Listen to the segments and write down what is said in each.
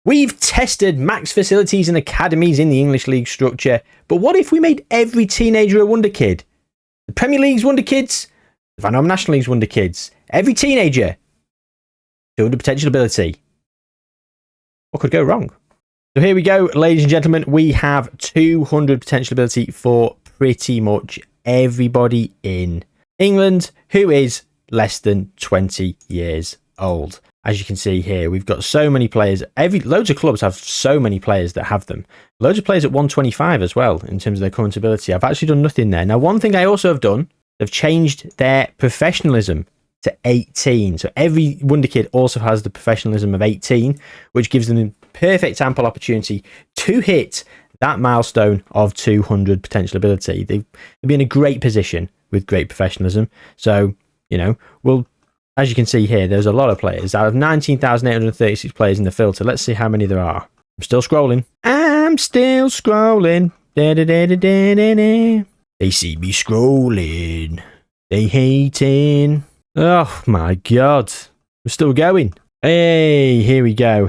We've tested max facilities and academies in the English League structure, but what if we made every teenager a Wonderkid? The Premier League's Wonderkids, the Van Home National League's Wonderkids, every teenager, 200 potential ability. What could go wrong? So here we go, ladies and gentlemen. We have 200 potential ability for pretty much everybody in England who is less than 20 years old. As you can see here, we've got so many players. Loads of clubs have so many players that have them. Loads of players at 125 as well in terms of their current ability. I've actually done nothing there. Now, one thing I also have done, they've changed their professionalism to 18. So every Wonderkid also has the professionalism of 18, which gives them the perfect ample opportunity to hit that milestone of 200 potential ability. They'll be in a great position with great professionalism. So, as you can see here, there's a lot of players. Out of 19,836 players in the filter, let's see how many there are. I'm still scrolling. They see me scrolling. They hating. Oh my God. We're still going. Hey, here we go.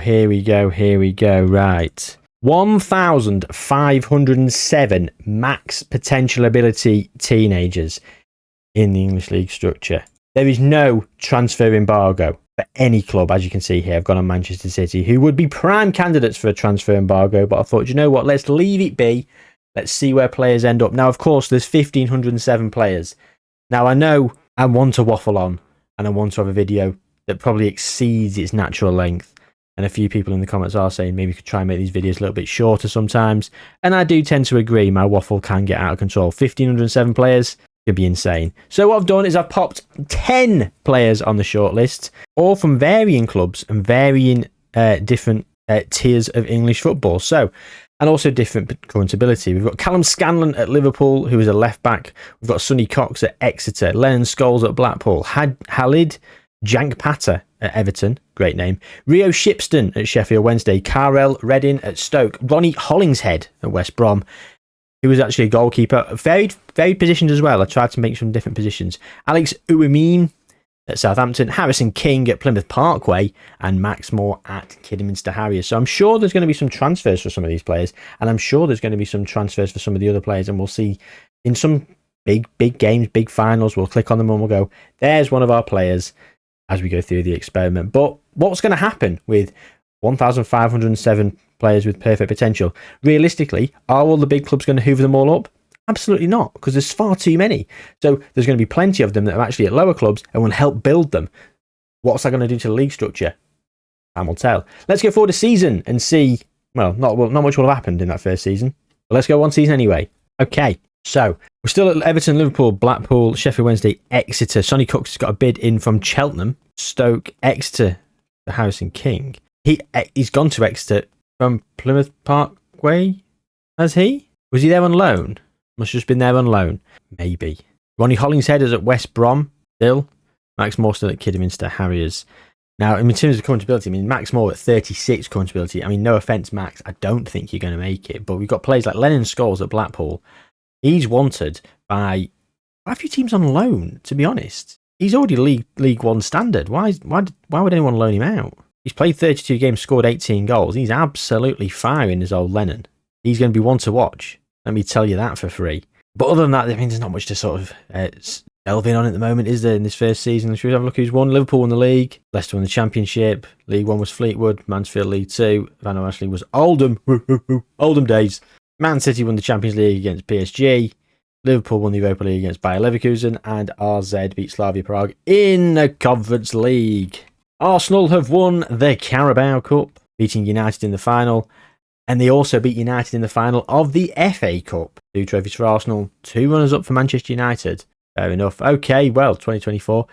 Right. 1,507 max potential ability teenagers in the English League structure. There is no transfer embargo for any club, as you can see here. I've gone on Manchester City, who would be prime candidates for a transfer embargo, but I thought, you know what, let's leave it be. Let's see where players end up. Now, of course, there's 1,507 players. Now, I know I want to waffle on, and I want to have a video that probably exceeds its natural length. And a few people in the comments are saying maybe we could try and make these videos a little bit shorter sometimes. And I do tend to agree, my waffle can get out of control. 1,507 players. Could be insane. So what I've done is I've popped 10 players on the shortlist, all from varying clubs and varying different tiers of English football. So, and also different current ability. We've got Callum Scanlon at Liverpool, who is a left back. We've got Sonny Cox at Exeter, Lennon Scholes at Blackpool, Halid Jankpata at Everton, great name. Rio Shipston at Sheffield Wednesday, Carel Redding at Stoke, Ronnie Hollingshead at West Brom. He was actually a goalkeeper, very positioned as well. I tried to make some different positions. Alex Uwamine at Southampton, Harrison King at Plymouth Parkway, and Max Moore at Kidderminster Harriers. So I'm sure there's going to be some transfers for some of these players, and I'm sure there's going to be some transfers for some of the other players, and we'll see in some big games, big finals, we'll click on them and we'll go, there's one of our players as we go through the experiment. But what's going to happen with 1,507 players with perfect potential? Realistically, are all the big clubs going to hoover them all up? Absolutely not, because there's far too many. So there's going to be plenty of them that are actually at lower clubs and will help build them. What's that going to do to the league structure? Time will tell. Let's go forward a season and see. Well, not much will have happened in that first season, but let's go one season anyway. Okay, so we're still at Everton, Liverpool, Blackpool, Sheffield Wednesday, Exeter. Sonny Cox has got a bid in from Cheltenham, Stoke, Exeter, the Harrison King. He's gone to Exeter from Plymouth Parkway, has he? Was he there on loan? Must have just been there on loan. Maybe. Ronnie Hollingshead is at West Brom still. Max Moore still at Kidderminster Harriers. Now, in terms of current ability, Max Moore at 36 current ability. No offence, Max. I don't think you're going to make it. But we've got players like Lennon Scholes at Blackpool. He's wanted by a few teams on loan, to be honest. He's already League One standard. Why would anyone loan him out? He's played 32 games, scored 18 goals. He's absolutely firing, his old Lennon. He's going to be one to watch. Let me tell you that for free. But other than that, there's not much to sort of delve in on at the moment, is there, in this first season? Should we have a look who's won? Liverpool won the league. Leicester won the Championship. League One was Fleetwood. Mansfield League Two. Van Home National League was Oldham. Oldham days. Man City won the Champions League against PSG. Liverpool won the Europa League against Bayer Leverkusen. And RZ beat Slavia Prague in the Conference League. Arsenal have won the Carabao Cup, beating United in the final. And they also beat United in the final of the FA Cup. 2 trophies for Arsenal, 2 runners-up for Manchester United. Fair enough. Okay, well, 2024.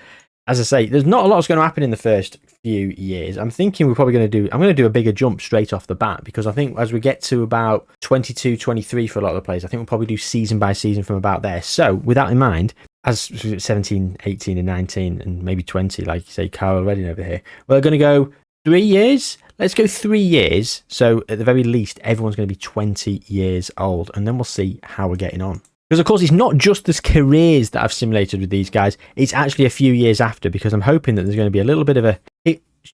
As I say, there's not a lot that's going to happen in the first few years. I'm thinking I'm going to do a bigger jump straight off the bat, because I think as we get to about 22, 23 for a lot of the players, I think we'll probably do season by season from about there. So, with that in mind, as 17, 18 and 19 and maybe 20, like you say, Carl Redding over here, we're going to go 3 years. Let's go 3 years. So at the very least, everyone's going to be 20 years old, and then we'll see how we're getting on. Because of course, it's not just the careers that I've simulated with these guys. It's actually a few years after, because I'm hoping that there's going to be a little bit of a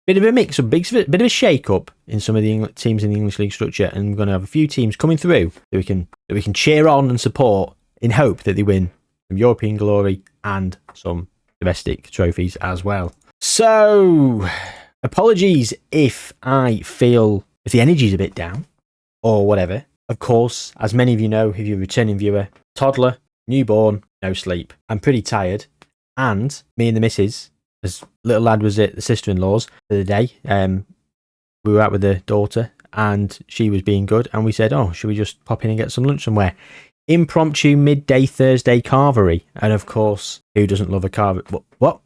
bit of a mix, bit of a shake-up in some of the teams in the English League structure, and we're going to have a few teams coming through that we can cheer on and support in hope that they win some European glory and some domestic trophies as well. So, apologies if I feel if the energy's a bit down or whatever. Of course, as many of you know, if you're a returning viewer, toddler, newborn, no sleep. I'm pretty tired, and me and the missus, as little lad was at the sister-in-law's for the day, we were out with the daughter, and she was being good, and we said, oh, should we just pop in and get some lunch somewhere? Impromptu midday Thursday carvery, and of course, who doesn't love a carvery? What?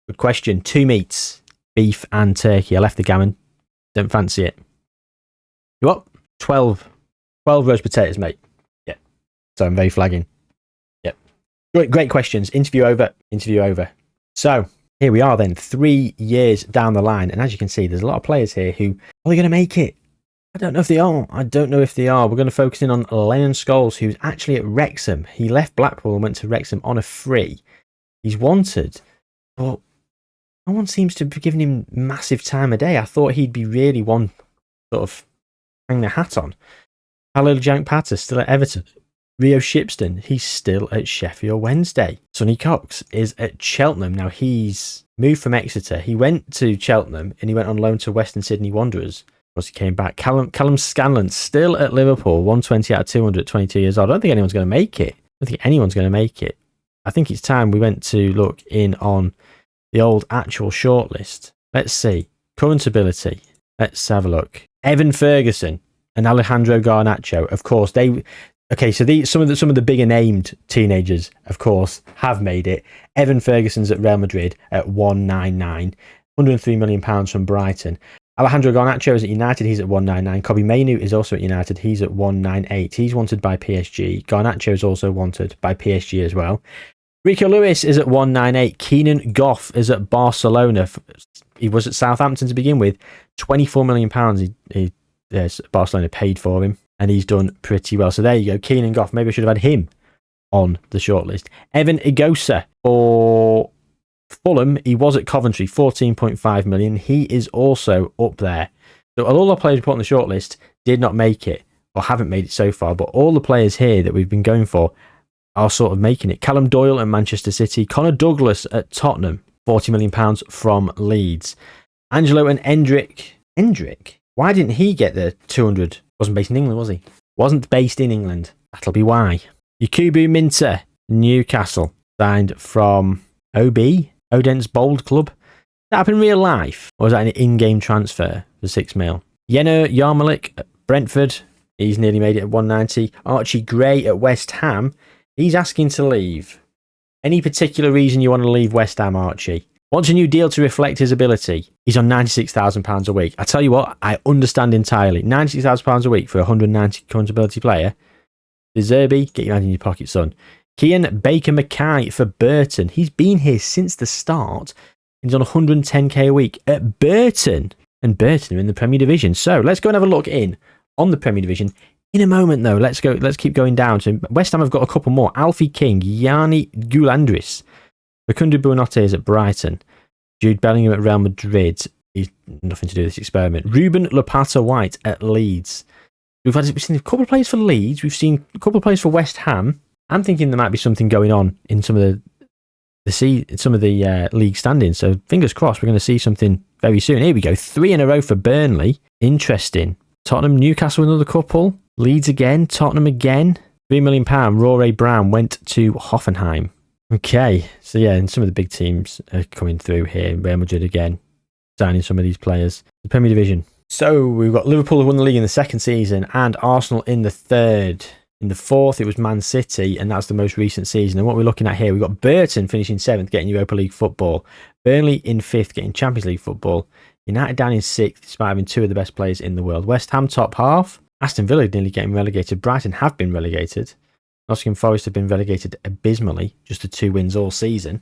Good question. 2 meats, beef and turkey. I left the gammon. Don't fancy it. You what? 12 roast potatoes, mate. Yeah. So I'm very flagging. Yep. Great questions. Interview over. So here we are then, 3 years down the line. And as you can see, there's a lot of players here who are going to make it. I don't know if they are. We're going to focus in on Lennon Scholes, who's actually at Wrexham. He left Blackpool and went to Wrexham on a free. He's wanted, but no one seems to be giving him massive time of day. I thought he'd be really one sort of hang their hat on. Halil Jankpatter still at Everton. Rio Shipston, he's still at Sheffield Wednesday. Sonny Cox is at Cheltenham. Now he's moved from Exeter. He went to Cheltenham and he went on loan to Western Sydney Wanderers. Of course, he came back. Callum Scanlon still at Liverpool. 120 out of 200 at 22 years old. I don't think anyone's going to make it. I think it's time we went to look in on the old actual shortlist. Let's see. Current ability. Let's have a look. Evan Ferguson and Alejandro Garnacho. Of course, some of the bigger named teenagers, of course, have made it. Evan Ferguson's at Real Madrid at 199, £103 million from Brighton. Alejandro Garnacho is at United, he's at 199. Kobbie Mainoo is also at United, he's at 198. He's wanted by PSG. Garnacho is also wanted by PSG as well. Rico Lewis is at 198. Keenan Goff is at Barcelona. He was at Southampton to begin with. £24 million Barcelona paid for him, and he's done pretty well. So there you go, Keenan Goff. Maybe I should have had him on the shortlist. Evan Igosa for Fulham. He was at Coventry, 14.5 million. He is also up there. So all the players we put on the shortlist did not make it, or haven't made it so far, but all the players here that we've been going for are sort of making it. Callum Doyle at Manchester City. Connor Douglas at Tottenham, £40 million from Leeds. Angelo and Endrick. Why didn't he get the 200? Wasn't based in England, was he? Wasn't based in England. That'll be why. Yakubu Minter, Newcastle. Signed from Odense Bold Club. Did that happen in real life? Or was that an in-game transfer for 6 mil? Yenna Yarmolik at Brentford. He's nearly made it at 190. Archie Gray at West Ham. He's asking to leave. Any particular reason you want to leave West Ham, Archie? Wants a new deal to reflect his ability. He's on £96,000 a week. I tell you what, I understand entirely. £96,000 a week for a 190 current ability player. De Zerbi, get your hand in your pocket, son. Kian Baker Mackay for Burton. He's been here since the start. He's on 110k a week at Burton. And Burton are in the Premier Division. So let's go and have a look in on the Premier Division. In a moment, though, let's keep going down. So West Ham have got a couple more. Alfie King, Yanni Goulandris. Facundo Buonanotte is at Brighton. Jude Bellingham at Real Madrid. He's nothing to do with this experiment. Ruben Lopata-White at Leeds. We've seen a couple of players for Leeds. We've seen a couple of players for West Ham. I'm thinking there might be something going on in some of the league standings. So fingers crossed, we're going to see something very soon. Here we go. 3 in a row for Burnley. Interesting. Tottenham, Newcastle, another couple. Leeds again. Tottenham again. £3 million. Rory Brown went to Hoffenheim. Okay. So yeah, and some of the big teams are coming through here. Real Madrid again, signing some of these players. The Premier Division. So we've got Liverpool who won the league in the second season and Arsenal in the third. In the fourth, it was Man City, and that's the most recent season. And what we're looking at here, we've got Burton finishing 7th, getting Europa League football. Burnley in 5th, getting Champions League football. United down in 6th, despite having 2 of the best players in the world. West Ham top half. Aston Villa nearly getting relegated. Brighton have been relegated. Nottingham Forest have been relegated abysmally, just to 2 wins all season.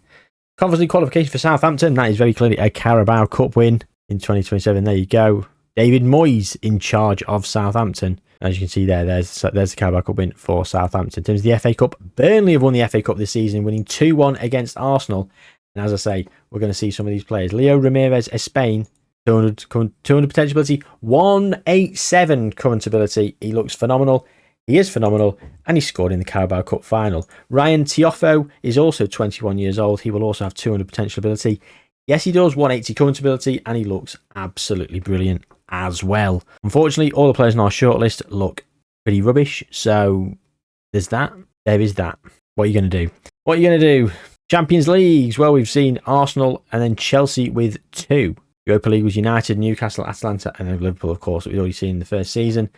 Conference League qualification for Southampton. That is very clearly a Carabao Cup win in 2027. There you go. David Moyes in charge of Southampton. As you can see there's the Carabao Cup win for Southampton. In terms of the FA Cup, Burnley have won the FA Cup this season, winning 2-1 against Arsenal. And as I say, we're going to see some of these players. Leo Ramirez, Spain, 200 potential ability, 187 current ability. He looks phenomenal. He is phenomenal, and he scored in the Carabao Cup final. Ryan Tiofo is also 21 years old. He will also have 200 potential ability. Yes, he does 180 current ability, and he looks absolutely brilliant as well. Unfortunately, all the players on our shortlist look pretty rubbish, so there's that. There is that. What are you going to do? What are you going to do? Champions Leagues. Well, we've seen Arsenal and then Chelsea with 2. Europa League was United, Newcastle, Atalanta, and then Liverpool, of course, that we've already seen in the first season.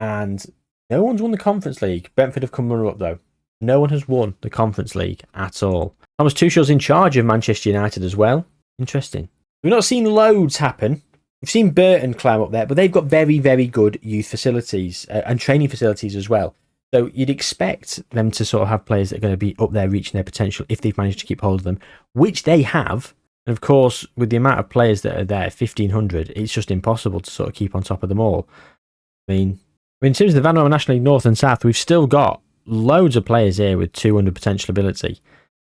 And no one's won the Conference League. Brentford have come runner-up, though. No one has won the Conference League at all. Thomas Tuchel's in charge of Manchester United as well. Interesting. We've not seen loads happen. We've seen Burton climb up there, but they've got very, very good youth facilities and training facilities as well. So you'd expect them to sort of have players that are going to be up there reaching their potential if they've managed to keep hold of them, which they have. And of course, with the amount of players that are there, 1,500, it's just impossible to sort of keep on top of them all. I mean, in terms of the Vanarama National League North and South, we've still got loads of players here with 200 potential ability.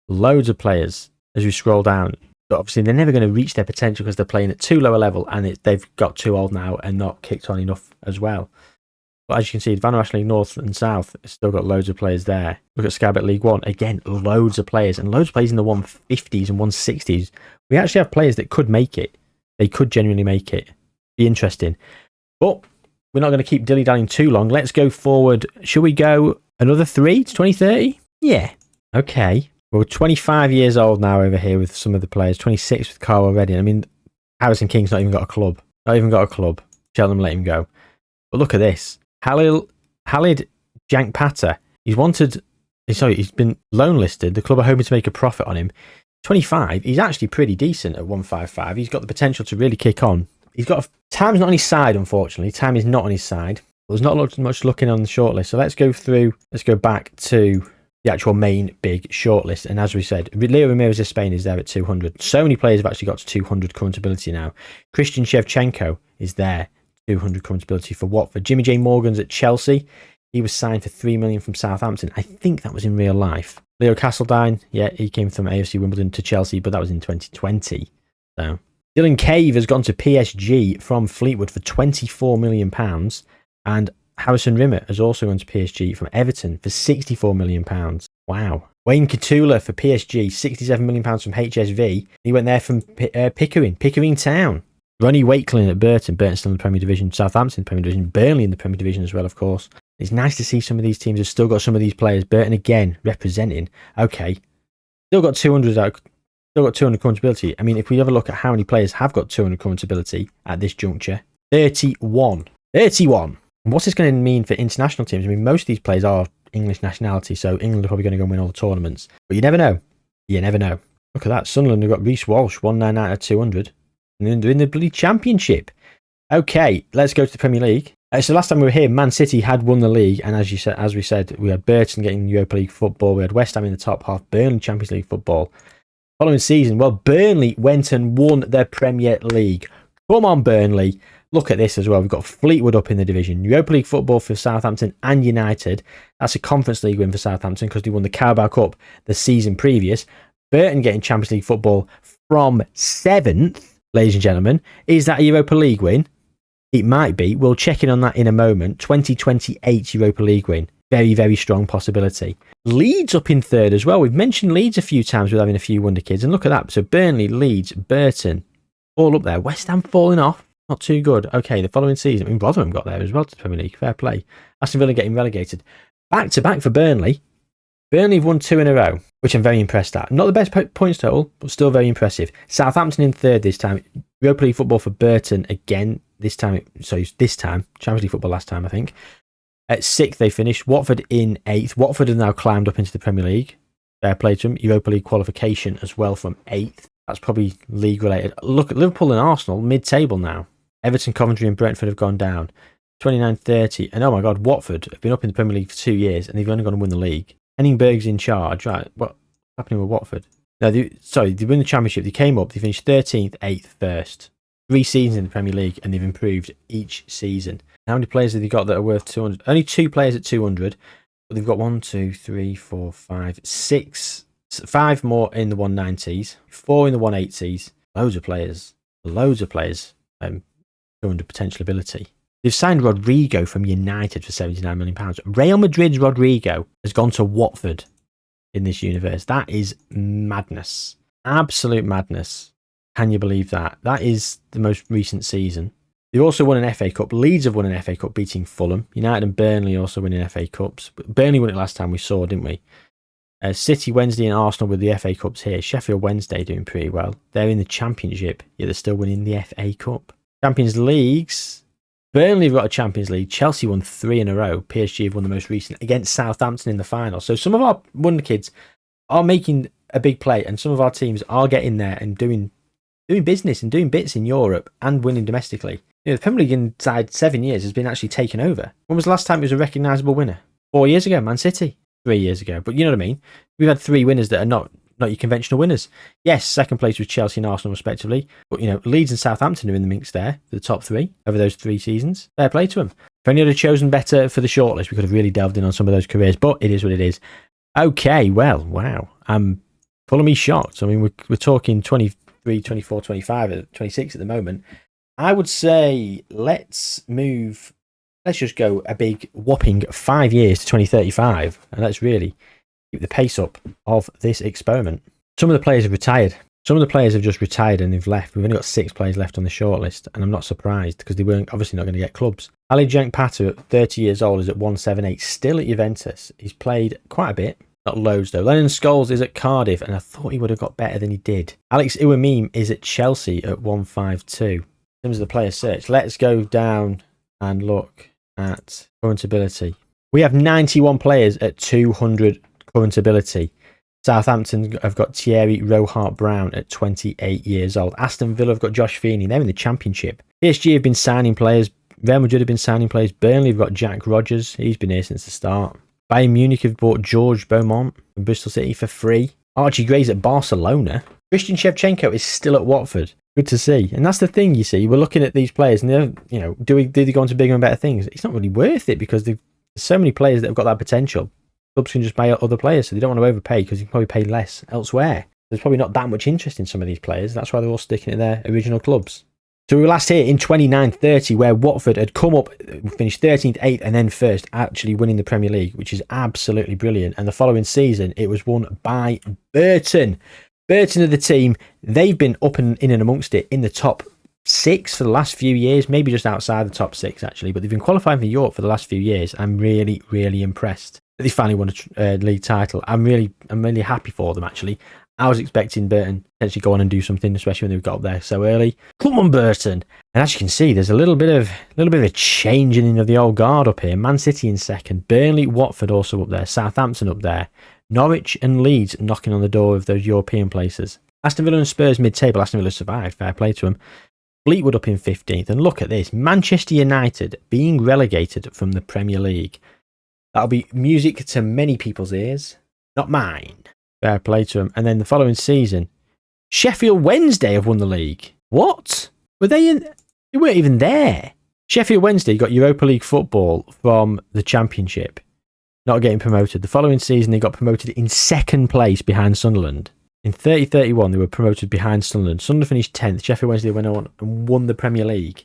Loads of players as we scroll down. But obviously, they're never going to reach their potential because they're playing at too low a level and they've got too old now and not kicked on enough as well. But as you can see, Vanarama National League North and South has still got loads of players there. Look at Skybet League 1. Again, loads of players and loads of players in the 150s and 160s. We actually have players that could make it. They could genuinely make it. Be interesting. But we're not going to keep dilly-dallying too long. Let's go forward. Shall we go another 3 to 2030? Yeah. Okay. We're 25 years old now over here with some of the players. 26 with Carl already. I mean, Harrison King's not even got a club. Not even got a club. Cheltenham let him go. But look at this. Halid Jankpata. He's been loan listed. The club are hoping to make a profit on him. 25. He's actually pretty decent at 155. He's got the potential to really kick on. Time's not on his side, unfortunately. Time is not on his side. There's not much looking on the shortlist. So let's go back to the actual main big shortlist. And as we said, Leo Ramirez of Spain is there at 200. So many players have actually got to 200 current ability now. Christian Shevchenko is there, 200 current ability for Watford. Jimmy J. Morgan's at Chelsea. He was signed for $3 million from Southampton. I think that was in real life. Leo Castledine, yeah, he came from AFC Wimbledon to Chelsea, but that was in 2020. So Dylan Cave has gone to PSG from Fleetwood for £24 million. And Harrison Rimmer has also gone to PSG from Everton for £64 million. Wow. Wayne Katula for PSG, £67 million from HSV. He went there from Pickering Town. Ronnie Wakelin at Burton. Burton still in the Premier Division. Southampton in the Premier Division. Burnley in the Premier Division as well, of course. It's nice to see some of these teams have still got some of these players. Burton again representing. Okay. Still got 200 current ability. I mean, if we have a look at how many players have got 200 current ability at this juncture, 31. 31. And what's this going to mean for international teams? I mean, most of these players are English nationality, so England are probably going to go and win all the tournaments. But you never know. You never know. Look at that. Sunderland have got Reece Walsh, 199 out of 200. And then they're in the bloody Championship. Okay, let's go to the Premier League. So last time we were here, Man City had won the league, and as we said, we had Burton getting Europa League football. We had West Ham in the top half, Burnley Champions League football. Following season, well, Burnley went and won their Premier League. Come on, Burnley. Look at this as well. We've got Fleetwood up in the division. Europa League football for Southampton and United. That's a Conference League win for Southampton because they won the Carabao Cup the season previous. Burton getting Champions League football from 7th, ladies and gentlemen. Is that a Europa League win? It might be. We'll check in on that in a moment. 2028 Europa League win. Very, very strong possibility. Leeds up in 3rd as well. We've mentioned Leeds a few times with having a few wonder kids. And look at that. So Burnley, Leeds, Burton, all up there. West Ham falling off. Not too good. Okay, the following season. I mean, Rotherham got there as well to the Premier League. Fair play. Aston Villa getting relegated. Back to back for Burnley. Burnley have won 2 in a row, which I'm very impressed at. Not the best points total, but still very impressive. Southampton in 3rd this time. Europa League football for Burton again. This time. Champions League football last time, I think. At 6th they finished. Watford in 8th. Watford have now climbed up into the Premier League. Fair play to them. Europa League qualification as well from 8th. That's probably league related. Look at Liverpool and Arsenal mid-table now. Everton, Coventry and Brentford have gone down. 29-30. And oh my God, Watford have been up in the Premier League for 2 years and they've only gone to win the league. Henningberg's in charge. Right, what's happening with Watford? No, they win the Championship. They came up. They finished 13th, 8th, 1st. 3 seasons in the Premier League and they've improved each season. How many players have they got that are worth 200? Only 2 players at 200. But they've got 1, 2, 3, 4, 5, 6 5 more in the 190s, 4 in the 180s. Loads of players. Under potential ability. They've signed Rodrigo from United for £79 million. Real Madrid's Rodrigo has gone to Watford in this universe. That is madness. Absolute madness. Can you believe that? That is the most recent season. They also won an FA Cup. Leeds have won an FA Cup, beating Fulham. United and Burnley also winning FA Cups. Burnley won it last time we saw, didn't we? City, Wednesday and Arsenal with the FA Cups here. Sheffield Wednesday doing pretty well. They're in the Championship, yet they're still winning the FA Cup. Champions Leagues. Burnley have got a Champions League. Chelsea won 3 in a row. PSG have won the most recent against Southampton in the final. So some of our Wonderkids are making a big play, and some of our teams are getting there and doing business and doing bits in Europe and winning domestically. The Premier League inside 7 years has been actually taken over. When was the last time it was a recognisable winner? 4 years ago, Man City. 3 years ago. But you know what I mean? We've had 3 winners that are not your conventional winners. Yes, second place was Chelsea and Arsenal respectively. But, Leeds and Southampton are in the mix there, the top 3 over those 3 seasons. Fair play to them. If only had chosen better for the shortlist, we could have really delved in on some of those careers. But it is what it is. Okay, well, wow. I'm pulling me shocked. I mean, we're talking 23, 24, 25, 26 at the moment. I would say let's just go a big whopping 5 years to 2035, and let's really keep the pace up of this experiment. Some of the players have retired. Some of the players have just retired and they've left. We've only got 6 players left on the shortlist, and I'm not surprised because they weren't obviously not going to get clubs. Ali Jankpata at 30 years old is at 178, still at Juventus. He's played quite a bit. Not loads though. Lennon Scholes is at Cardiff, and I thought he would have got better than he did. Alex Iwamim is at Chelsea at 152. In terms of the player search, let's go down and look at current ability. We have 91 players at 200 current ability. Southampton have got Thierry Rohart-Brown at 28 years old. Aston Villa have got Josh Feeney. They're in the Championship. PSG have been signing players. Real Madrid have been signing players. Burnley have got Jack Rodgers. He's been here since the start. Bayern Munich have bought George Beaumont from Bristol City for free. Archie Gray's at Barcelona. Christian Shevchenko is still at Watford. Good to see. And that's the thing, you see. We're looking at these players and they're, do they go on to bigger and better things? It's not really worth it because there's so many players that have got that potential. Clubs can just buy other players, so they don't want to overpay because you can probably pay less elsewhere. There's probably not that much interest in some of these players. That's why they're all sticking at their original clubs. So we were last here in 29-30, where Watford had come up, finished 13th, 8th, and then 1st, actually winning the Premier League, which is absolutely brilliant. And the following season, it was won by Burton. Burton are the team. They've been up and in and amongst it in the top 6 for the last few years, maybe just outside the top 6 actually, but they've been qualifying for Europe for the last few years. I'm really, really impressed that they finally won a league title. I'm really happy for them actually. I was expecting Burton to potentially go on and do something, especially when they've got up there so early. Come on, Burton! And as you can see, there's a little bit of a changing of the old guard up here. Man City in second, Burnley, Watford also up there, Southampton up there, Norwich and Leeds knocking on the door of those European places. Aston Villa and Spurs mid-table. Aston Villa survived, fair play to them. Fleetwood up in 15th, and look at this, Manchester United being relegated from the Premier League. That'll be music to many people's ears, not mine. Fair play to them. And then the following season, Sheffield Wednesday have won the league. What? Were they in? They weren't even there. Sheffield Wednesday got Europa League football from the Championship, not getting promoted. The following season, they got promoted in 2nd place behind Sunderland. In 30-31, they were promoted behind Sunderland. Sunderland finished 10th. Sheffield Wednesday went on and won the Premier League.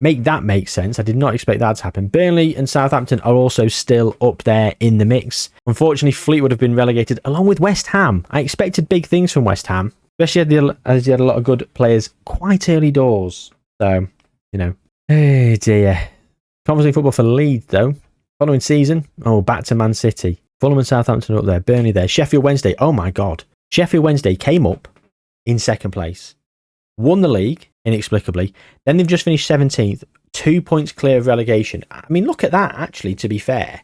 Make that make sense. I did not expect that to happen. Burnley and Southampton are also still up there in the mix. Unfortunately, Fleetwood have been relegated along with West Ham. I expected big things from West Ham, especially as he had a lot of good players quite early doors. So, oh dear. Conference League football for Leeds, though. Following season, back to Man City. Fulham and Southampton up there. Burnley there. Sheffield Wednesday, oh my God. Sheffield Wednesday came up in 2nd place. Won the league, inexplicably. Then they've just finished 17th, 2 points clear of relegation. I mean, look at that, actually, to be fair.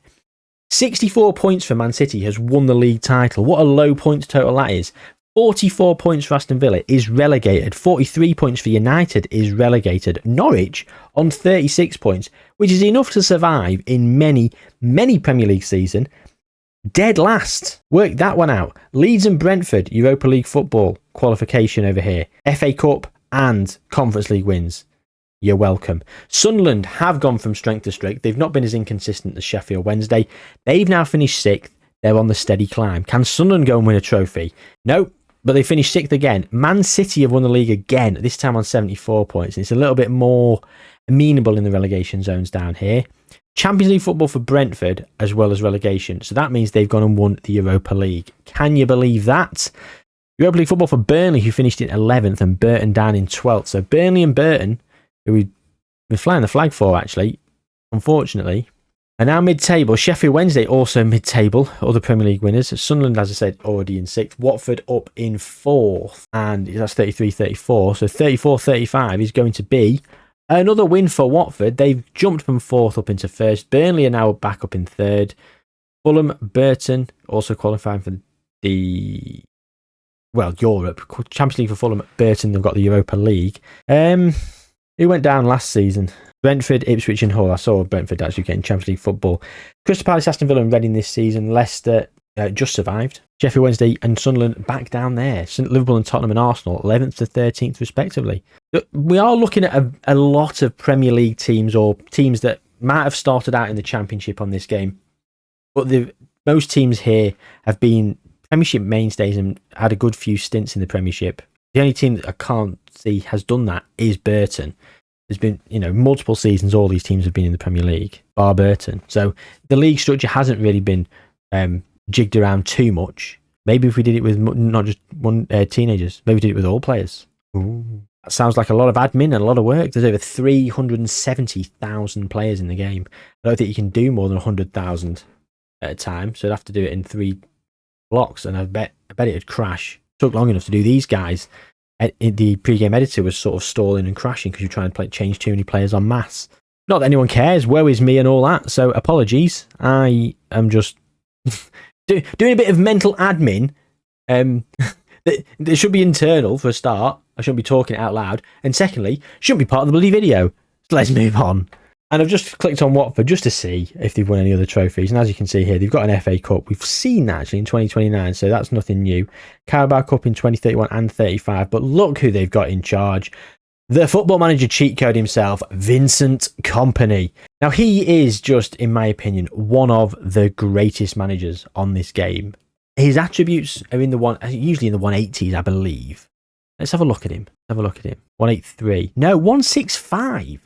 64 points for Man City has won the league title. What a low points total that is. 44 points for Aston Villa is relegated. 43 points for United is relegated. Norwich on 36 points, which is enough to survive in many, many Premier League seasons. Dead last. Work that one out. Leeds and Brentford, Europa League football qualification over here. FA Cup and Conference League wins. You're welcome. Sunderland have gone from strength to strength. They've not been as inconsistent as Sheffield Wednesday. They've now finished 6th. They're on the steady climb. Can Sunderland go and win a trophy? No, but they finished 6th again. Man City have won the league again, this time on 74 points. And it's a little bit more amenable in the relegation zones down here. Champions League football for Brentford as well as relegation. So that means they've gone and won the Europa League. Can you believe that? Europa League football for Burnley, who finished in 11th, and Burton down in 12th. So Burnley and Burton, who we've been flying the flag for, actually, unfortunately, and now mid-table. Sheffield Wednesday also mid-table, other Premier League winners. Sunderland, as I said, already in 6th. Watford up in 4th, and that's 33-34. So 34-35 is going to be another win for Watford. They've jumped from 4th up into 1st. Burnley are now back up in 3rd. Fulham, Burton, also qualifying for the... Europe. Champions League for Fulham, Burton, they've got the Europa League. Who went down last season? Brentford, Ipswich and Hull. I saw Brentford actually getting Champions League football. Crystal Palace, Aston Villa and Reading this season. Leicester just survived. Sheffield Wednesday and Sunderland back down there. Liverpool and Tottenham and Arsenal, 11th to 13th respectively. We are looking at a lot of Premier League teams, or teams that might have started out in the Championship on this game. But most teams here have been Premiership mainstays and had a good few stints in the Premiership. The only team that I can't see has done that is Burton. There's been, multiple seasons all these teams have been in the Premier League, bar Burton. So the league structure hasn't really been jigged around too much. Maybe if we did it with not just one teenagers, maybe we did it with all players. Ooh. That sounds like a lot of admin and a lot of work. There's over 370,000 players in the game. I don't think you can do more than 100,000 at a time. So I'd have to do it in 3 blocks, and I bet it'd crash. It took long enough to do these guys. The pre-game editor was sort of stalling and crashing because you're trying to change too many players en masse. Not that anyone cares, woe is me and all that, so apologies. I am just doing a bit of mental admin. That should be internal for a start. I shouldn't be talking it out loud. And secondly, shouldn't be part of the bloody video. So let's move on. And I've just clicked on Watford just to see if they've won any other trophies. And as you can see here, they've got an FA Cup. We've seen that actually in 2029, so that's nothing new. Carabao Cup in 2031 and 35. But look who they've got in charge. The Football Manager cheat code himself, Vincent Kompany. Now, he is just, in my opinion, one of the greatest managers on this game. His attributes are usually in the 180s, I believe. Let's have a look at him. 183. No, 165.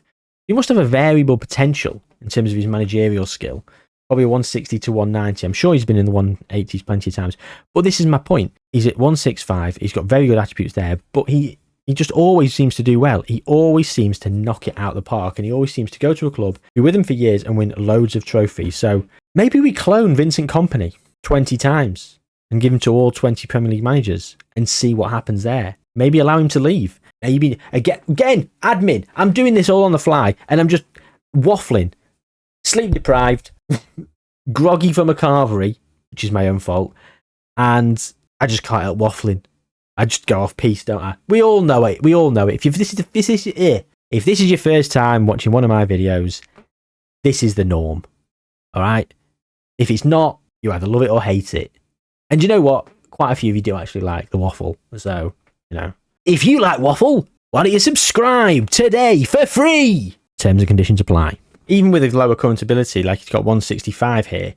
He must have a variable potential in terms of his managerial skill. Probably 160 to 190. I'm sure he's been in the 180s plenty of times. But this is my point. He's at 165. He's got very good attributes there. But he just always seems to do well. He always seems to knock it out of the park. And he always seems to go to a club, be with them for years and win loads of trophies. So maybe we clone Vincent Kompany 20 times and give him to all 20 Premier League managers and see what happens there. Maybe allow him to leave. Maybe again, admin. I'm doing this all on the fly, and I'm just waffling, sleep deprived, groggy from a carvery, which is my own fault, and I just can't help waffling. I just go off piece, don't I? We all know it. If this is your first time watching one of my videos, this is the norm. All right. If it's not, you either love it or hate it. And you know what? Quite a few of you do actually like the waffle, so. If you like waffle, why don't you subscribe today for free? Terms and conditions apply. Even with a lower current ability, like he's got 165 here,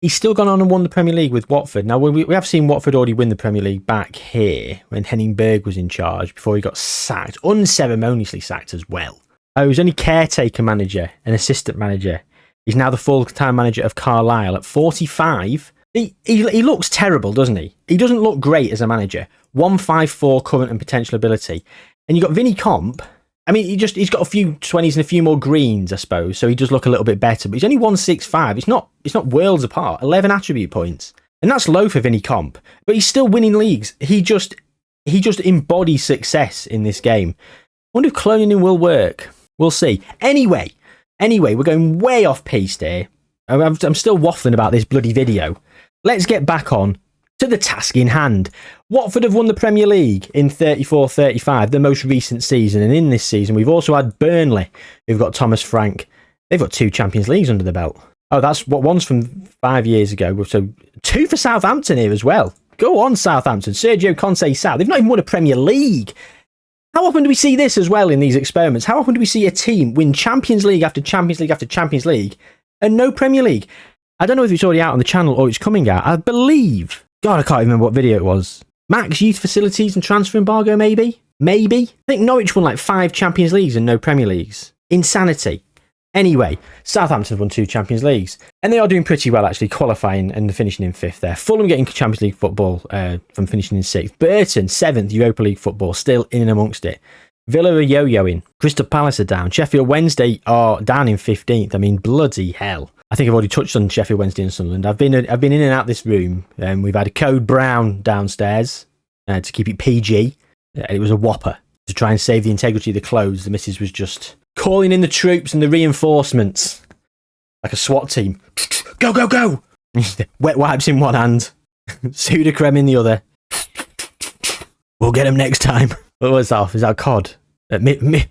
he's still gone on and won the Premier League with Watford. Now, we have seen Watford already win the Premier League back here when Henning Berg was in charge before he got sacked, unceremoniously sacked as well. He was only caretaker manager and assistant manager. He's now the full-time manager of Carlisle at 45. He looks terrible, doesn't he? He doesn't look great as a manager. 154 current and potential ability. And you've got Vinny Comp. I mean, he's got a few 20s and a few more greens, I suppose, so he does look a little bit better. But he's only 165. It's not worlds apart. 11 attribute points. And that's low for Vinny Comp. But he's still winning leagues. He just embodies success in this game. I wonder if cloning him will work. We'll see. Anyway, we're going way off piste here. I'm still waffling about this bloody video. Let's get back on to the task in hand. Watford have won the Premier League in 34-35, the most recent season. And in this season, we've also had Burnley, who've got Thomas Frank. They've got 2 Champions Leagues under the belt. Oh, that's what one's from 5 years ago. So 2 for Southampton here as well. Go on, Southampton. Sergio Conte South. They've not even won a Premier League. How often do we see this as well in these experiments? How often do we see a team win Champions League after Champions League after Champions League and no Premier League? I don't know if it's already out on the channel or it's coming out. I believe. God, I can't remember what video it was. Max Youth Facilities and Transfer Embargo, maybe? Maybe? I think Norwich won like 5 Champions Leagues and no Premier Leagues. Insanity. Anyway, Southampton won 2 Champions Leagues. And they are doing pretty well, actually, qualifying and finishing in 5th there. Fulham getting Champions League football from finishing in 6th. Burton, 7th, Europa League football, still in and amongst it. Villa are yo-yoing. Crystal Palace are down. Sheffield Wednesday are down in 15th. I mean, bloody hell. I think I've already touched on Sheffield Wednesday and Sunderland. I've been in and out this room. We've had a code brown downstairs to keep it PG. It was a whopper. To try and save the integrity of the clothes, the missus was just calling in the troops and the reinforcements. Like a SWAT team. Go, go, go! Wet wipes in one hand. Sudocrem in the other. We'll get them next time. What was that? Is that a COD?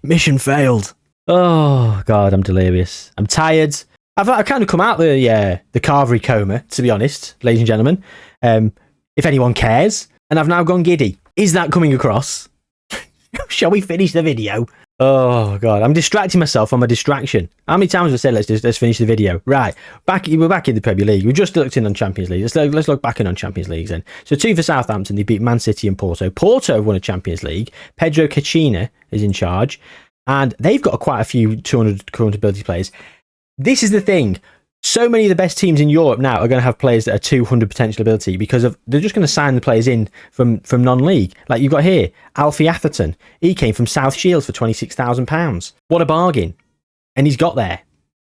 Mission failed. Oh, God, I'm delirious. I'm tired. I've kind of come out the Carvery coma, to be honest, ladies and gentlemen. If anyone cares. And I've now gone giddy. Is that coming across? Shall we finish the video? Oh, God. I'm distracting myself from a distraction. How many times have I said, let's finish the video? Right. We're back in the Premier League. We've just looked in on Champions League. Let's look back in on Champions Leagues then. So 2 for Southampton. They beat Man City and Porto. Porto have won a Champions League. Pedro Cachina is in charge. And they've got quite a few 200 current ability players. This is the thing. So many of the best teams in Europe now are going to have players that are 200 potential ability because they're just going to sign the players in from non-league. Like you've got here, Alfie Atherton. He came from South Shields for £26,000. What a bargain. And he's got there.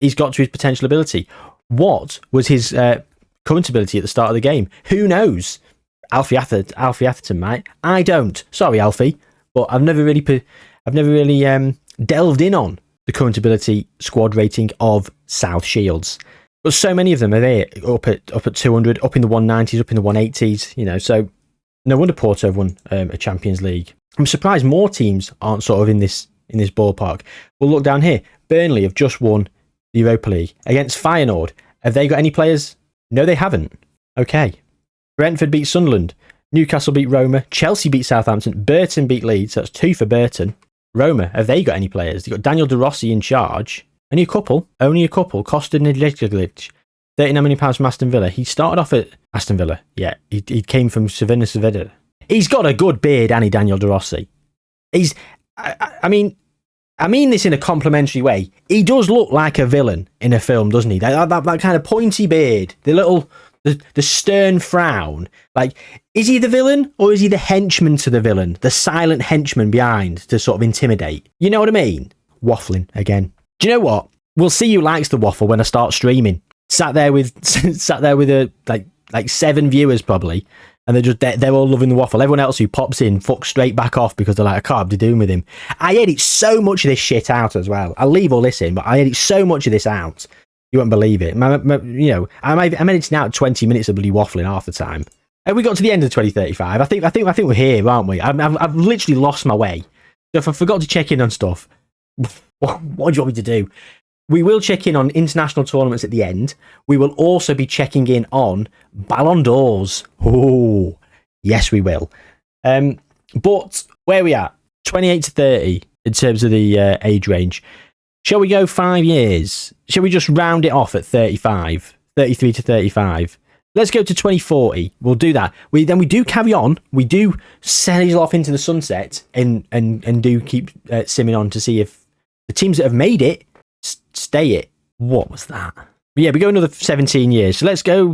He's got to his potential ability. What was his current ability at the start of the game? Who knows? Alfie Atherton might. I don't. Sorry, Alfie. But I've never really delved in on the current ability squad rating of South Shields. But so many of them are there up at 200, up in the 190s, up in the 180s, you know, so no wonder Porto have won a Champions League. I'm surprised more teams aren't sort of in this ballpark. We'll look down here. Burnley have just won the Europa League against Feyenoord. Have they got any players? No, they haven't. Okay. Brentford beat Sunderland. Newcastle beat Roma. Chelsea beat Southampton. Burton beat Leeds. That's 2 for Burton. Roma, have they got any players? They've got Daniel De Rossi in charge. Only a couple. Costa Nedljic. £39 million from Aston Villa. He started off at Aston Villa. Yeah, he came from Sevilla. He's got a good beard, Daniel De Rossi. I mean this in a complimentary way. He does look like a villain in a film, doesn't he? That kind of pointy beard, the stern frown. Like, is he the villain or is he the henchman to the villain? The silent henchman behind to sort of intimidate. You know what I mean? Waffling again. Do you know what? We'll see who likes the waffle when I start streaming. Sat there with like 7 viewers probably, and they're all loving the waffle. Everyone else who pops in fucks straight back off because they're like, I can't be doing with him. I edit so much of this shit out as well. I'll leave all this in, but I edit so much of this out. You won't believe it. I'm editing out 20 minutes of bloody waffling half the time. And we got to the end of 2035. I think we're here, aren't we? I've literally lost my way. So if I forgot to check in on stuff, what do you want me to do? We will check in on international tournaments at the end. We will also be checking in on Ballon d'Ors. Oh, yes, we will. But where we at? 28 to 30 in terms of the age range. Shall we go 5 years? Shall we just round it off at 35? 33 to 35? Let's go to 2040. We'll do that. We do carry on. We do sail off into the sunset and do keep simming on to see if the teams that have made it stay it. What was that? But yeah, we go another 17 years. So we'll go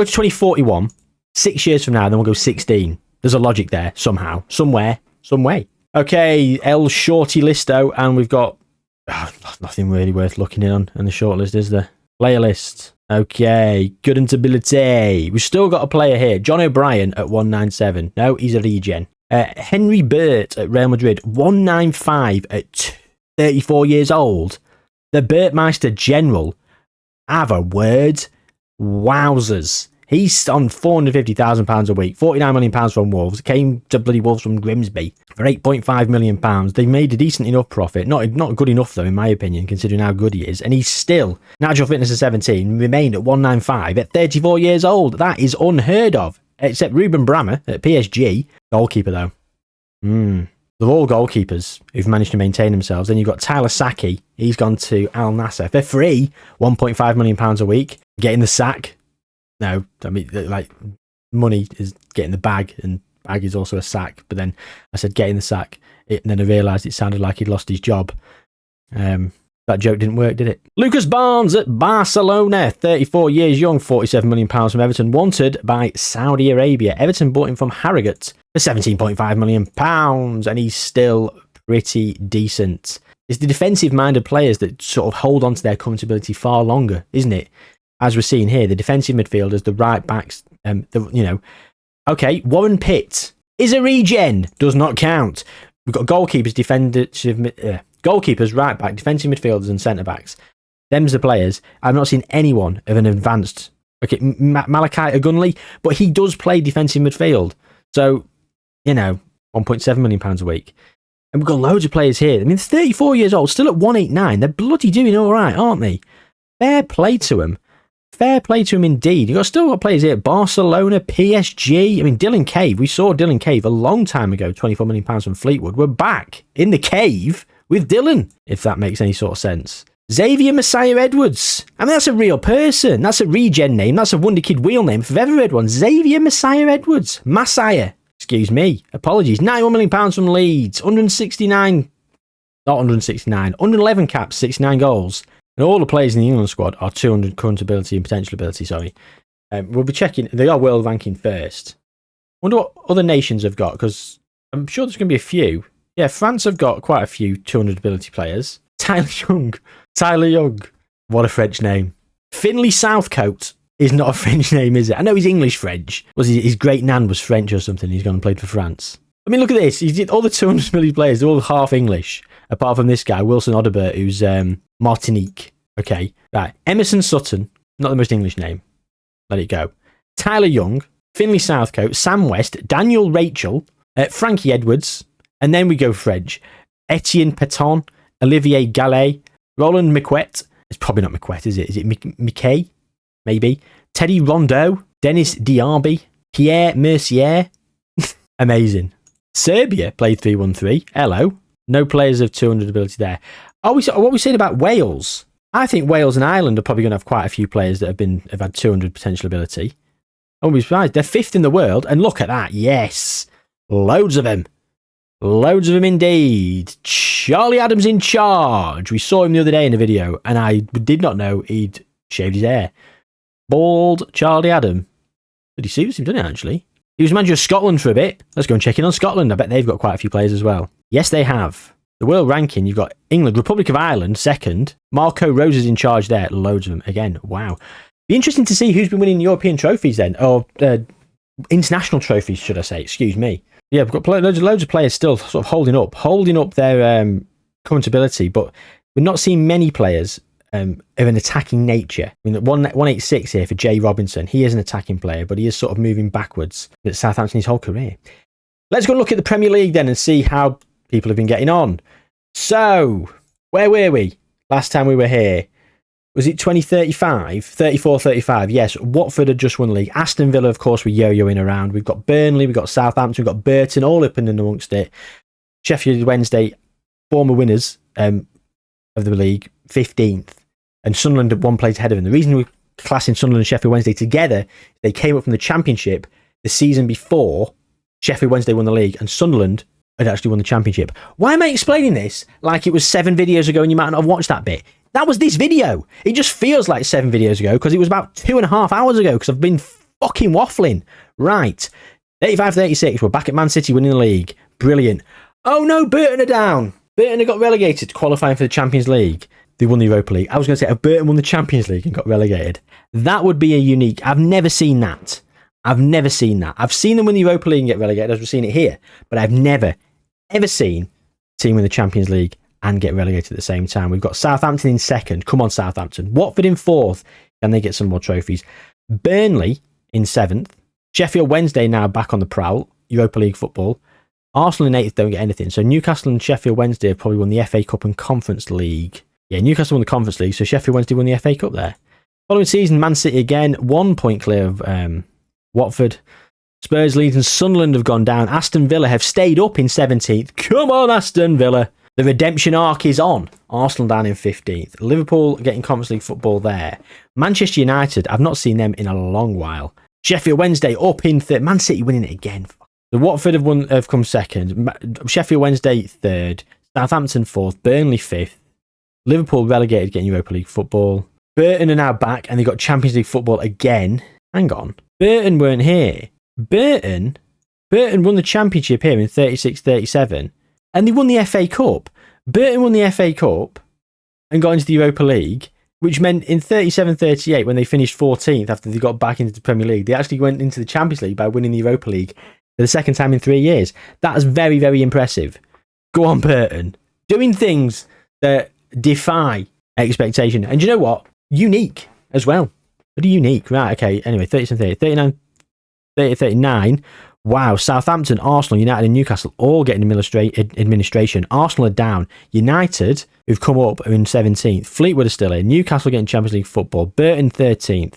to 2041. 6 years from now, then we'll go 16. There's a logic there somehow, somewhere, some way. Okay, El Shorty Listo, and we've got nothing really worth looking in on the shortlist, is there? Player list. Okay, current ability. We've still got a player here. John O'Brien at 197. No, he's a regen. Henry Burt at Real Madrid, 195 at 34 years old. The Burtmeister General. Have a word. Wowzers. He's on £450,000 a week. £49 million from Wolves. Came to bloody Wolves from Grimsby for £8.5 million. They made a decent enough profit. Not good enough, though, in my opinion, considering how good he is. And he's still, natural fitness of 17, remained at 195 at 34 years old. That is unheard of. Except Ruben Brammer at PSG. Goalkeeper, though. They're all goalkeepers who've managed to maintain themselves. Then you've got Tyler Saki. He's gone to Al Nassr for free, £1.5 million a week. Getting the sack. No, I mean, like, money is getting the bag, and bag is also a sack. But then I said getting the sack, and then I realised it sounded like he'd lost his job. That joke didn't work, did it? Lucas Barnes at Barcelona, 34 years young, £47 million from Everton, wanted by Saudi Arabia. Everton bought him from Harrogate for £17.5 million, and he's still pretty decent. It's the defensive-minded players that sort of hold on to their comfortability far longer, isn't it? As we're seeing here, the defensive midfielders, the right-backs, Okay, Warren Pitt is a regen, does not count. We've got goalkeepers, goalkeepers, right back, defensive midfielders, and centre backs. Them's the players. I've not seen anyone of an advanced. Okay, Malachi Agunli, but he does play defensive midfield. So, £1.7 million a week. And we've got loads of players here. I mean, 34 years old, still at 189. They're bloody doing all right, aren't they? Fair play to them. Fair play to him indeed. You've still got players here at Barcelona, PSG. I mean, Dylan Cave. We saw Dylan Cave a long time ago, £24 million from Fleetwood. We're back in the cave with Dylan, if that makes any sort of sense. Xavier Messiah Edwards. I mean, that's a real person. That's a regen name. That's a Wonderkid wheel name if I've ever heard one. Xavier Messiah Edwards. Messiah. Excuse me. Apologies. £91 million from Leeds. 111 caps, 69 goals. And all the players in the England squad are 200 current ability and potential ability, sorry. We'll be checking. They are world ranking first. Wonder what other nations have got, because I'm sure there's going to be a few. Yeah, France have got quite a few 200 ability players. Tyler Young. What a French name. Finlay Southcote is not a French name, is it? I know he's English French. His great nan was French or something. He's gone and played for France. I mean, look at this. He did all the 200 ability players. They're all half English, apart from this guy, Wilson Odobert, who's Martinique. Okay, right. Emerson Sutton, not the most English name. Let it go. Tyler Young, Finlay Southcote, Sam West, Daniel Rachel, Frankie Edwards, and then we go French. Etienne Peton, Olivier Gallet, Roland Miquet. It's probably not Miquet, is it? Is it Mickey? Maybe. Teddy Rondeau, Dennis Diaby, Pierre Mercier. Amazing. Serbia played 3-1-3. Hello. No players of 200 ability there. What are we saying about Wales? I think Wales and Ireland are probably going to have quite a few players that have had 200 potential ability. I won't be surprised. They're fifth in the world, and look at that. Yes. Loads of them. Loads of them indeed. Charlie Adams in charge. We saw him the other day in a video, and I did not know he'd shaved his hair. Bald Charlie Adam. Pretty serious, didn't it, actually? He was manager of Scotland for a bit. Let's go and check in on Scotland. I bet they've got quite a few players as well. Yes, they have. The world ranking, you've got England, Republic of Ireland, second. Marco Rose is in charge there. Loads of them. Again, wow. Be interesting to see who's been winning European trophies then. Or international trophies, should I say. Excuse me. Yeah, we've got loads of players still sort of holding up their current ability, but we're not seeing many players of an attacking nature. I mean, 186 here for Jay Robinson. He is an attacking player, but he is sort of moving backwards at Southampton his whole career. Let's go and look at the Premier League then and see how people have been getting on. So, where were we last time we were here? Was it 2035? 34-35, yes. Watford had just won the league. Aston Villa, of course, were yo-yoing around. We've got Burnley, we've got Southampton, we've got Burton, all up and in amongst it. Sheffield Wednesday, former winners of the league, 15th. And Sunderland at one place ahead of them. The reason we're classing Sunderland and Sheffield Wednesday together, they came up from the Championship the season before Sheffield Wednesday won the league, and Sunderland had actually won the Championship. Why am I explaining this like it was 7 videos ago and you might not have watched that bit? That was this video. It just feels like 7 videos ago because it was about 2.5 hours ago because I've been fucking waffling. Right. 35-36. We're back at Man City winning the league. Brilliant. Oh no, Burton are down. Burton have got relegated to qualifying for the Champions League. They won the Europa League. I was going to say, if Burton won the Champions League and got relegated, that would be a unique... I've never seen that. I've seen them win the Europa League and get relegated, as we've seen it here, but I've never, ever seen a team win the Champions League and get relegated at the same time. We've got Southampton in second. Come on, Southampton. Watford in fourth. Can they get some more trophies? Burnley in seventh. Sheffield Wednesday now back on the prowl. Europa League football. Arsenal in eighth don't get anything. So Newcastle and Sheffield Wednesday have probably won the FA Cup and Conference League. Yeah, Newcastle won the Conference League, so Sheffield Wednesday won the FA Cup there. Following season, Man City again, 1 point clear of Watford. Spurs, Leeds and Sunderland have gone down. Aston Villa have stayed up in 17th. Come on, Aston Villa. The redemption arc is on. Arsenal down in 15th. Liverpool getting Conference League football there. Manchester United, I've not seen them in a long while. Sheffield Wednesday up in third. Man City winning it again. The Watford have come second. Sheffield Wednesday third. Southampton fourth. Burnley fifth. Liverpool relegated getting Europa League football. Burton are now back and they got Champions League football again. Hang on. Burton weren't here. Burton won the championship here in 36-37 and they won the FA Cup. Burton won the FA Cup and got into the Europa League, which meant in 37-38 when they finished 14th after they got back into the Premier League, they actually went into the Champions League by winning the Europa League for the second time in 3 years. That is very, very impressive. Go on, Burton. Doing things that defy expectation. And you know what? Unique as well. Pretty unique. Right, okay. Anyway, 37-38, 39, 30-39. Wow. Southampton, Arsenal, United and Newcastle all getting administration. Arsenal are down. United, who've come up, are in 17th. Fleetwood are still in. Newcastle getting Champions League football. Burton 13th.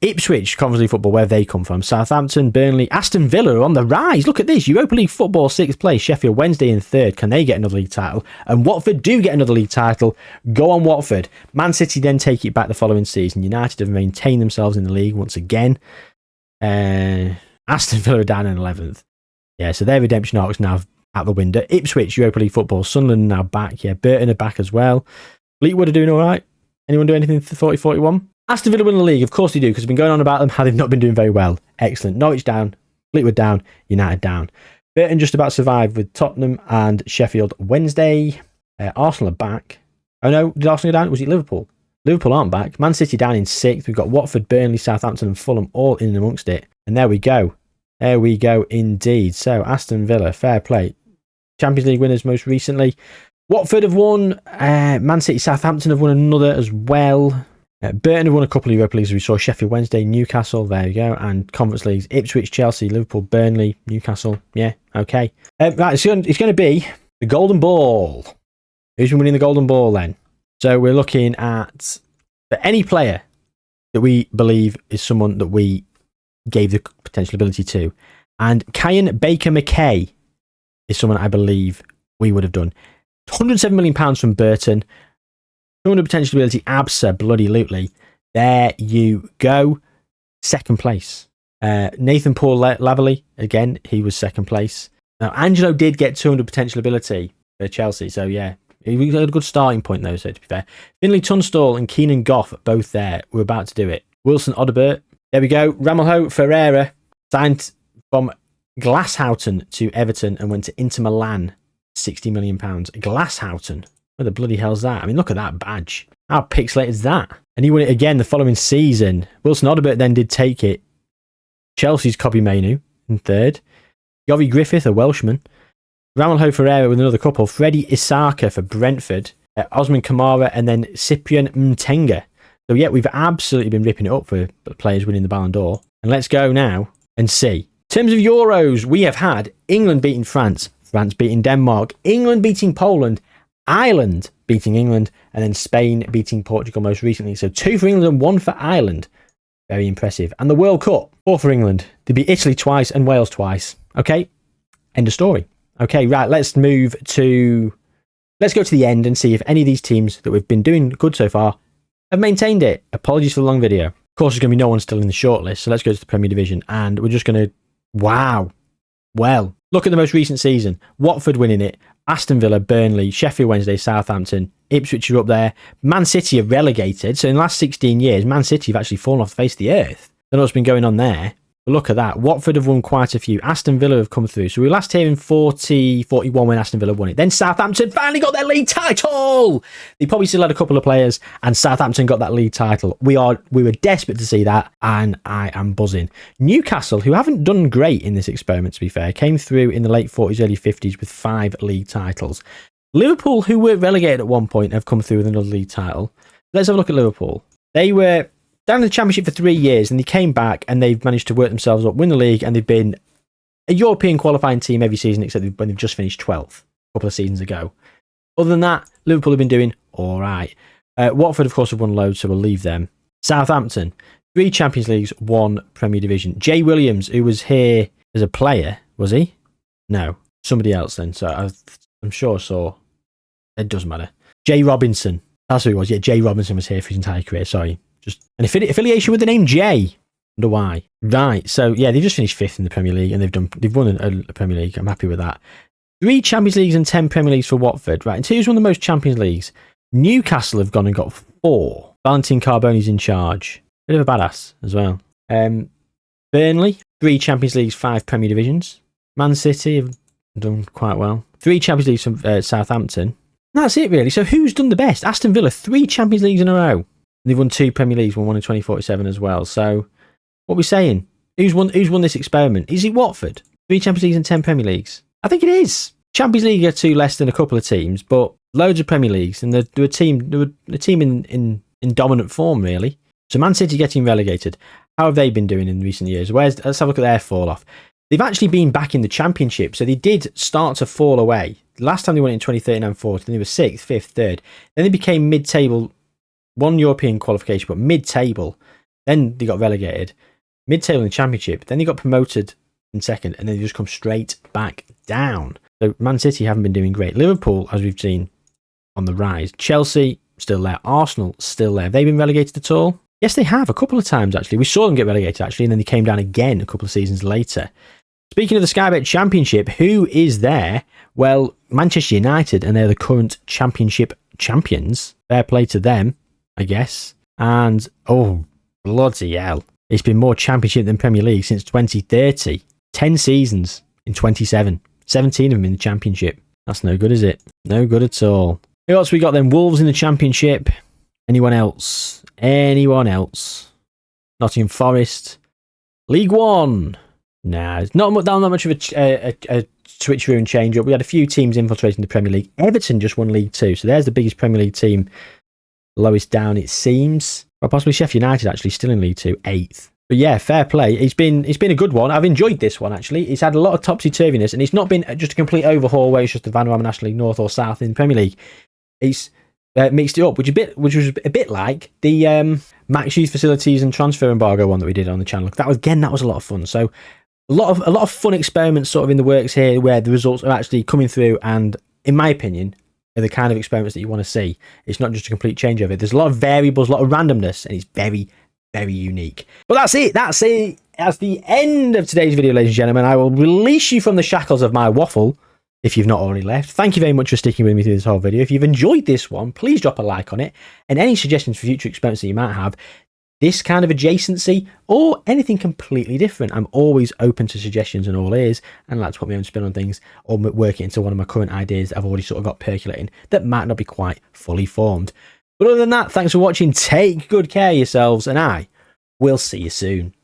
Ipswich, Conference League football, where they come from. Southampton, Burnley, Aston Villa are on the rise. Look at this. Europa League football, 6th place. Sheffield Wednesday in 3rd. Can they get another league title? And Watford do get another league title. Go on, Watford. Man City then take it back the following season. United have maintained themselves in the league once again. Aston Villa are down in 11th. Yeah, so their redemption arc is now out the window. Ipswich, Europa League football. Sunderland are now back. Yeah, Burton are back as well. Fleetwood are doing all right. Anyone do anything for 40-41? Aston Villa win the league. Of course they do, because we've been going on about them, how they've not been doing very well. Excellent. Norwich down. Fleetwood down. United down. Burton just about survived with Tottenham and Sheffield Wednesday. Arsenal are back. Oh no, did Arsenal go down? Was it Liverpool? Liverpool aren't back. Man City down in 6th. We've got Watford, Burnley, Southampton and Fulham all in amongst it. And there we go. There we go indeed. So Aston Villa, fair play. Champions League winners most recently. Watford have won. Man City, Southampton have won another as well. Burton have won a couple of Europa Leagues. We saw Sheffield Wednesday, Newcastle. There you go. And Conference Leagues. Ipswich, Chelsea, Liverpool, Burnley, Newcastle. Yeah, okay. Right, it's going to be the Golden Ball. Who's been winning the Golden Ball then? So we're looking at for any player that we believe is someone that we gave the potential ability to. And Kyan Baker-McKay is someone I believe we would have done. £107 million from Burton. 200 potential ability, absolutely. There you go. Second place. Nathan Paul Laverley, again, he was second place. Now, Angelo did get 200 potential ability for Chelsea, so yeah. He had a good starting point though, so to be fair. Finley Tunstall and Keenan Goff both there. We're about to do it. Wilson Odobert. There we go. Ramalho Ferreira signed from Glasshoughton to Everton and went to Inter Milan. £60 million. Glasshoughton. What the bloody hell's that? I mean, look at that badge. How pixelated is that? And he won it again the following season. Wilson Odobert then did take it. Chelsea's Kobe Mainu in 3rd. Yovi Griffith, a Welshman. Ramalho Ferreira with another couple. Freddie Isaka for Brentford. Osman Kamara and then Cyprian Mtenga. So yeah, we've absolutely been ripping it up for players winning the Ballon d'Or. And let's go now and see. In terms of Euros, we have had England beating France, France beating Denmark, England beating Poland, Ireland beating England, and then Spain beating Portugal most recently. So 2 for England and 1 for Ireland. Very impressive. And the World Cup, 4 for England. They beat Italy twice and Wales twice. Okay, end of story. Okay, right, let's go to the end and see if any of these teams that we've been doing good so far have maintained it. Apologies for the long video. Of course, there's going to be no one still in the shortlist, so let's go to the Premier Division, and we're just going to... Wow. Well, look at the most recent season. Watford winning it, Aston Villa, Burnley, Sheffield Wednesday, Southampton, Ipswich are up there. Man City are relegated, so in the last 16 years, Man City have actually fallen off the face of the earth. I don't know what's been going on there. But look at that. Watford have won quite a few. Aston Villa have come through. So we were last here in 40-41 when Aston Villa won it. Then Southampton finally got their league title. They probably still had a couple of players, and Southampton got that league title. We were desperate to see that, and I am buzzing. Newcastle, who haven't done great in this experiment, to be fair, came through in the late 40s, early 50s with 5 league titles. Liverpool, who were relegated at one point, have come through with another league title. Let's have a look at Liverpool. They were down in the Championship for 3 years, and they came back and they've managed to work themselves up, win the league, and they've been a European qualifying team every season except when they've just finished 12th a couple of seasons ago. Other than that, Liverpool have been doing all right. Watford, of course, have won loads, so we'll leave them. Southampton, 3 Champions Leagues, 1 Premier Division. Jay Williams, who was here as a player, was he? No, somebody else then. So I'm sure I saw. It doesn't matter. Jay Robinson. That's who he was. Yeah, Jay Robinson was here for his entire career. Sorry. Just an affiliation with the name Jay. Wonder why. Right. So yeah, they've just finished 5th in the Premier League and they've won a Premier League. I'm happy with that. 3 Champions Leagues and 10 Premier Leagues for Watford. Right. And who's won the most Champions Leagues? Newcastle have gone and got 4. Valentin Carboni's in charge. Bit of a badass as well. Burnley, 3 Champions Leagues, 5 Premier Divisions. Man City have done quite well. 3 Champions Leagues from Southampton. That's it really. So who's done the best? Aston Villa, 3 Champions Leagues in a row. They've won 2 Premier Leagues, won one in 2047 as well. So what are we saying? Who's won this experiment? Is it Watford? 3 Champions Leagues and 10 Premier Leagues. I think it is. Champions League are 2 less than a couple of teams, but loads of Premier Leagues, and they're a team in dominant form really. So Man City getting relegated. How have they been doing in recent years? Let's have a look at their fall off. They've actually been back in the Championship, so they did start to fall away. The last time they went in 2013 and 14, they were 6th, 5th, 3rd. Then they became mid-table, 1 European qualification, but mid-table. Then they got relegated. Mid-table in the Championship. Then they got promoted in 2nd, and then they just come straight back down. So Man City haven't been doing great. Liverpool, as we've seen, on the rise. Chelsea, still there. Arsenal, still there. Have they been relegated at all? Yes, they have. A couple of times, actually. We saw them get relegated, actually, and then they came down again a couple of seasons later. Speaking of the Sky Bet Championship, who is there? Well, Manchester United, and they're the current Championship champions. Fair play to them, I guess. And, oh, bloody hell. It's been more Championship than Premier League since 2030. 10 seasons in 27. 17 of them in the Championship. That's no good, is it? No good at all. Who else we got then? Wolves in the Championship. Anyone else? Anyone else? Nottingham Forest. League One. Nah, it's not much of a switcheroo and change up. We had a few teams infiltrating the Premier League. Everton just won League Two, so there's the biggest Premier League team. Lowest down, it seems. Or possibly Sheffield United actually still in League Two, 8th. But yeah, fair play. It's been a good one. I've enjoyed this one actually. It's had a lot of topsy-turviness, and it's not been just a complete overhaul where it's just the Vanarama National League North or South in the Premier League. It's mixed it up, which was a bit like the Max Youth Facilities and Transfer Embargo one that we did on the channel. That was a lot of fun. So a lot of fun experiments sort of in the works here, where the results are actually coming through, and in my opinion, are the kind of experiments that you want to see. It's not just a complete changeover. There's a lot of variables, a lot of randomness, and it's very, very unique. But that's it. That's the end of today's video, ladies and gentlemen. I will release you from the shackles of my waffle, if you've not already left. Thank you very much for sticking with me through this whole video. If you've enjoyed this one, please drop a like on it. And any suggestions for future experiments that you might have, this kind of adjacency, or anything completely different, I'm always open to suggestions and all ears, and like to put my own spin on things, or work it into one of my current ideas that I've already sort of got percolating that might not be quite fully formed. But other than that, thanks for watching. Take good care of yourselves, and I will see you soon.